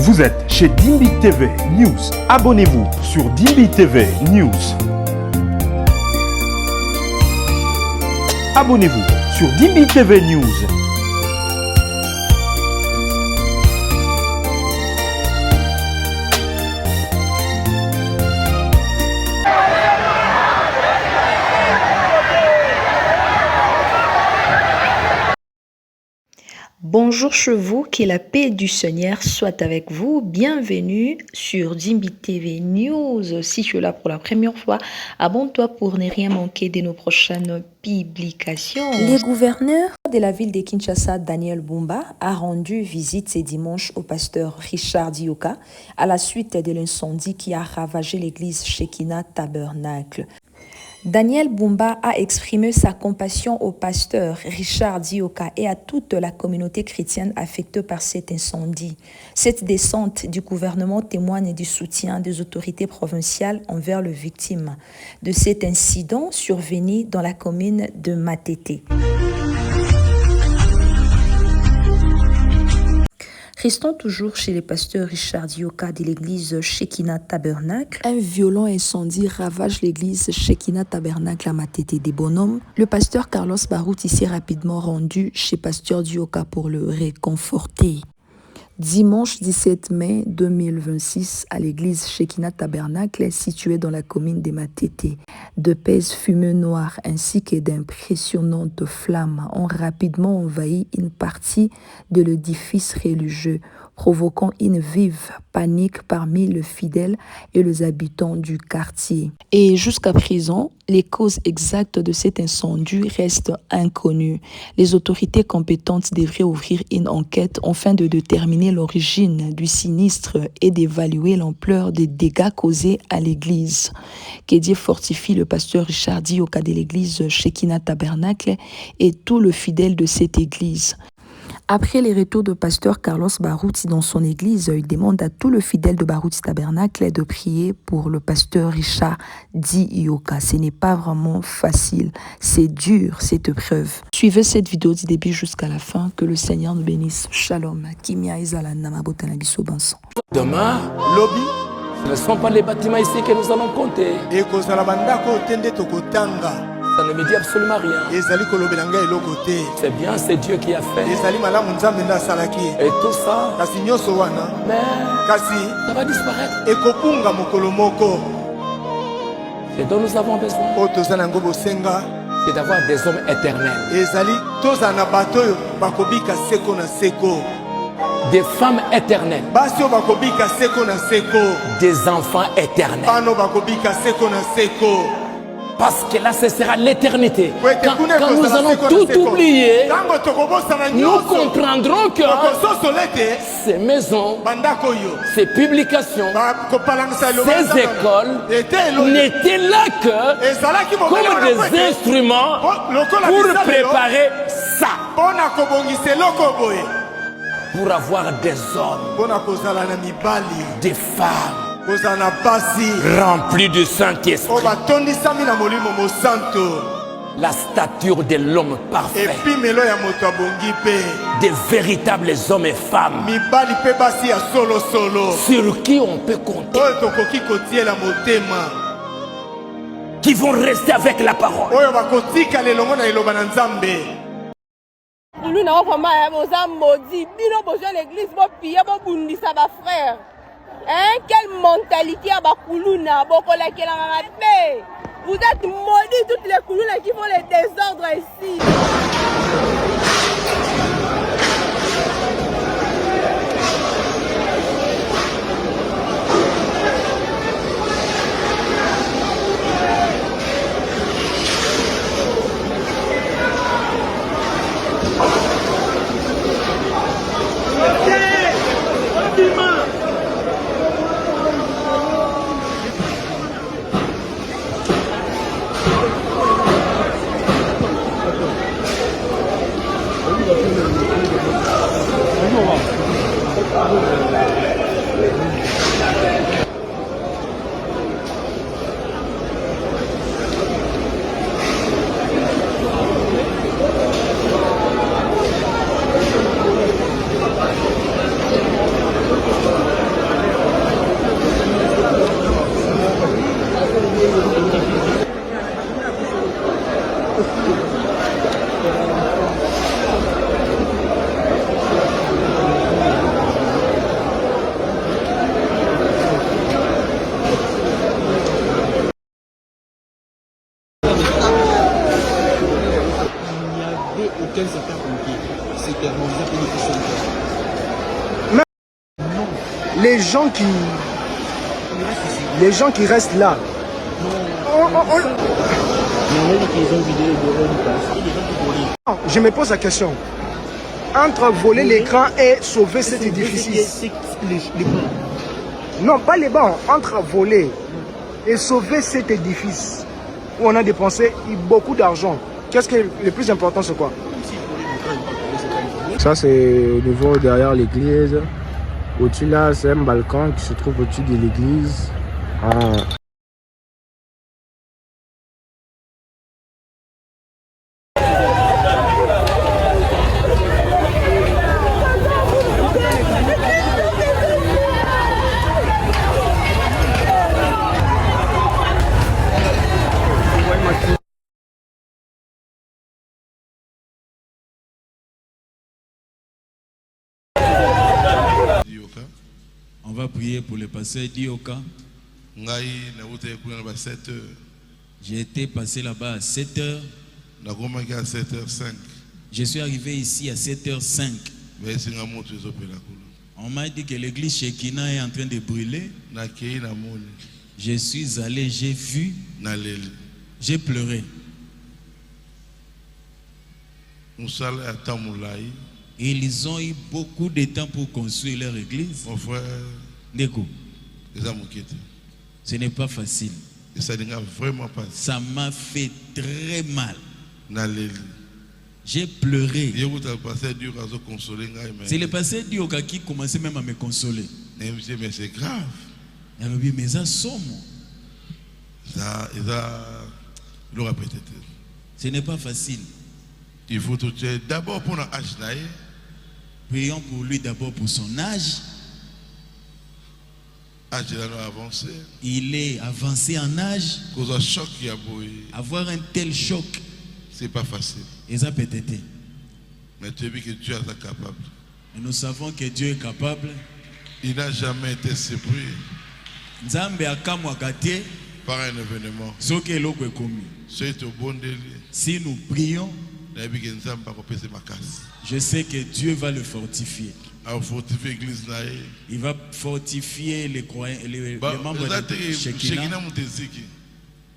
Vous êtes chez Dimbi TV News. Abonnez-vous sur Dimbi TV News. Abonnez-vous sur Dimbi TV News. Bonjour chez vous, que la paix du Seigneur soit avec vous. Bienvenue sur Dimbi TV News. Si tu es là pour la première fois, abonne-toi pour ne rien manquer de nos prochaines publications. Le gouverneur de la ville de Kinshasa, Daniel Bumba, a rendu visite ce dimanche au pasteur Richard Dioka à la suite de l'incendie qui a ravagé l'église Shekinah Tabernacle. Daniel Bumba a exprimé sa compassion au pasteur Richard Dioka et à toute la communauté chrétienne affectée par cet incendie. Cette descente du gouvernement témoigne du soutien des autorités provinciales envers les victimes de cet incident survenu dans la commune de Matete. Restons toujours chez le pasteur Richard Dioka de l'église Shekinah Tabernacle. Un violent incendie ravage l'église Shekinah Tabernacle à Matete des Bonhommes. Le pasteur Carlos Barout s'est rapidement rendu chez pasteur Dioka pour le réconforter. Dimanche 17 mai 2026, à l'église Shekinah Tabernacle, située dans la commune de Matete, de pèses fumées noires ainsi que d'impressionnantes flammes ont rapidement envahi une partie de l'édifice religieux, provoquant une vive panique parmi les fidèles et les habitants du quartier. Et jusqu'à présent, les causes exactes de cet incendie restent inconnues. Les autorités compétentes devraient ouvrir une enquête afin de déterminer l'origine du sinistre et d'évaluer l'ampleur des dégâts causés à l'église. Que Dieu fortifie le pasteur Richard Dioka de l'église Shekinah Tabernacle et tous les fidèles de cette église. Après les retours de pasteur Carlos Barouti dans son église, il demande à tous les fidèles de Barouti Tabernacle de prier pour le pasteur Richard Dioka. Ce n'est pas vraiment facile, c'est dur cette épreuve. Suivez cette vidéo du début jusqu'à la fin, que le Seigneur nous bénisse. Shalom. Kimia Izala Namabota Nabiso Banson. Demain, lobby, ce ne sont pas les bâtiments ici que nous allons compter. Et ça ne me dit absolument rien. C'est bien, c'est Dieu qui a fait. Et tout ça, mais ça va disparaître. Ce dont nous avons besoin, c'est d'avoir des hommes éternels. Des femmes éternelles. Des enfants éternels. Parce que là, ce sera l'éternité. Quand nous allons tout oublier, nous comprendrons que ces maisons, ces publications, ces écoles n'étaient là que comme des instruments pour préparer ça. Pour avoir des hommes, des femmes, rempli du Saint-Esprit, la stature de l'homme parfait, des véritables hommes et femmes sur qui on peut compter, qui vont rester avec la parole. Quelle mentalité à Bakuluna, Bokola Kelangate. Vous êtes maudits toutes les Koulouna qui font les désordres ici. les gens qui restent là. Je me pose la question. Entre voler l'écran et sauver cet édifice. Non, pas les bancs. Entre voler et sauver cet édifice où on a dépensé beaucoup d'argent. Qu'est-ce qui est le plus important, c'est quoi? Ça, c'est au niveau derrière l'église. Au-dessus là, c'est un balcon qui se trouve au-dessus de l'église. On va prier pour le pasteur Dioka. J'ai été passé là-bas à 7h. Je suis arrivé ici à 7h05. On m'a dit que l'église Shekina est en train de brûler. Je suis allé, j'ai vu, j'ai pleuré. Ils ont eu beaucoup de temps pour construire leur église. Mon frère, Ndeko, ce n'est pas facile. Ça m'a fait très mal. J'ai pleuré. C'est le pasteur Dioka qui commençait même à me consoler. Mais c'est grave. Mais ça somme. Ce n'est pas facile. Il faut tout d'abord pour notre âge. Prions pour lui d'abord pour son âge. Il est avancé en âge. Avoir un tel choc, c'est pas facile. Et ça peut être. Mais tu as vu que Dieu est capable. Et nous savons que Dieu est capable. Il n'a jamais été surpris par un événement. Si nous prions, je sais que Dieu va le fortifier. Il va fortifier les membres de Shekina.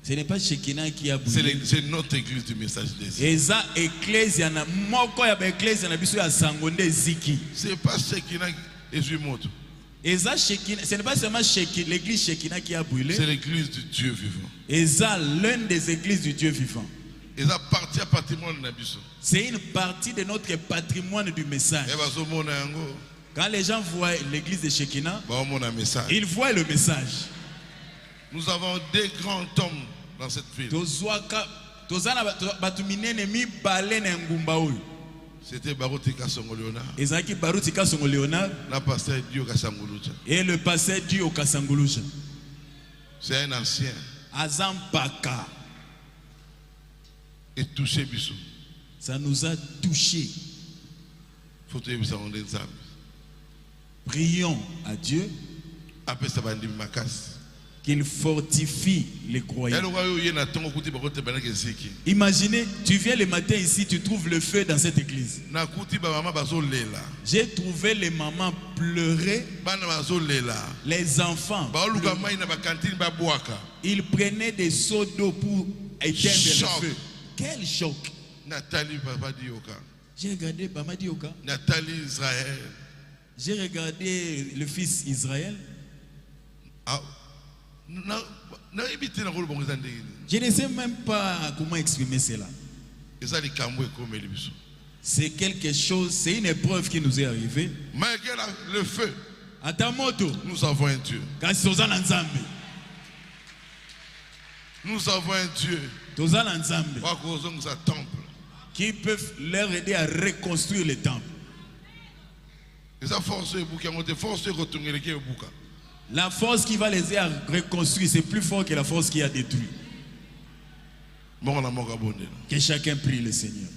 Ce n'est pas Shekina qui a brûlé. C'est notre église du message des Et ça, église, c'est pas Shekina et Jumoto. Et ça, ce n'est pas seulement l'église Shekina qui a brûlé. C'est l'église du Dieu vivant. Et ça, l'une des églises du Dieu vivant. Et ça, partie à patrimoine. C'est une partie de notre patrimoine du message. Quand les gens voient l'église de Shekina, ils voient le message. Nous avons des grands hommes dans cette ville. C'était Barutika Songoliona. Et le pasteur Dioka Sanguluja. C'est un ancien. Azampaka. Et touché Bissou. Ça nous a touchés. Prions à Dieu qu'il fortifie les croyants. Imaginez, tu viens le matin ici, tu trouves le feu dans cette église. J'ai trouvé les mamans pleurer, les enfants pleurer. Ils prenaient des seaux d'eau pour éteindre le feu. Quel choc! Nathalie Baba Dioka. J'ai regardé Baba Dioka. Nathalie Israël. J'ai regardé le fils Israël. Je ne sais même pas comment exprimer cela. C'est quelque chose, c'est une épreuve qui nous est arrivée. Malgré le feu, nous avons un Dieu. Nous avons un Dieu qui peuvent leur aider à reconstruire le temple. La force qui va les aider à reconstruire, c'est plus fort que la force qui a détruit. Que chacun prie le Seigneur.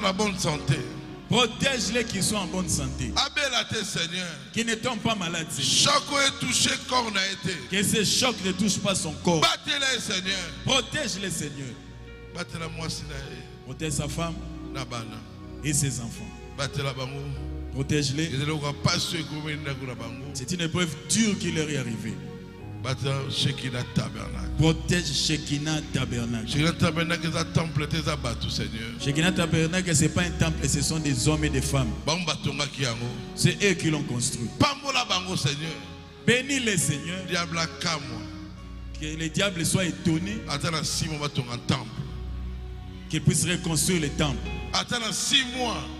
la bonne santé. Protège-les qui sont en bonne santé. Seigneur. Qui ne tombent pas malades. Choc est touché, corps n'a été. Que ce choc ne touche pas son corps. Battez-les, Seigneur. Protège-les, Seigneur. Protège sa femme et ses enfants. Protège-les. C'est une épreuve dure qui leur est arrivée. Protège Shekinah Tabernacle. Shekinah Tabernacle est un temple, Seigneur. Shekinah Tabernacle, ce n'est pas un temple, ce sont des hommes et des femmes. C'est eux qui l'ont construit. Bénis les Seigneur. Que les diables soient étonnés. Qu'ils puissent reconstruire le temple.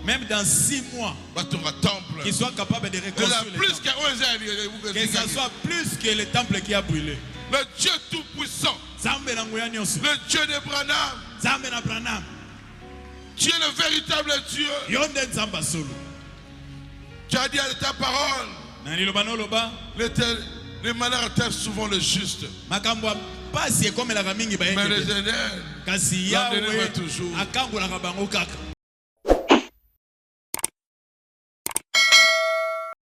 Même dans 6 mois, qu'ils soient capables de reconstruire le temple. Que ça soit plus que le temple qui a brûlé. Le Dieu tout-puissant. Le Dieu de Branham. Tu es le véritable Dieu. Tu as dit à ta parole. Les malheurs atteignent souvent le juste. Mais les énerves, l'ennemi toujours.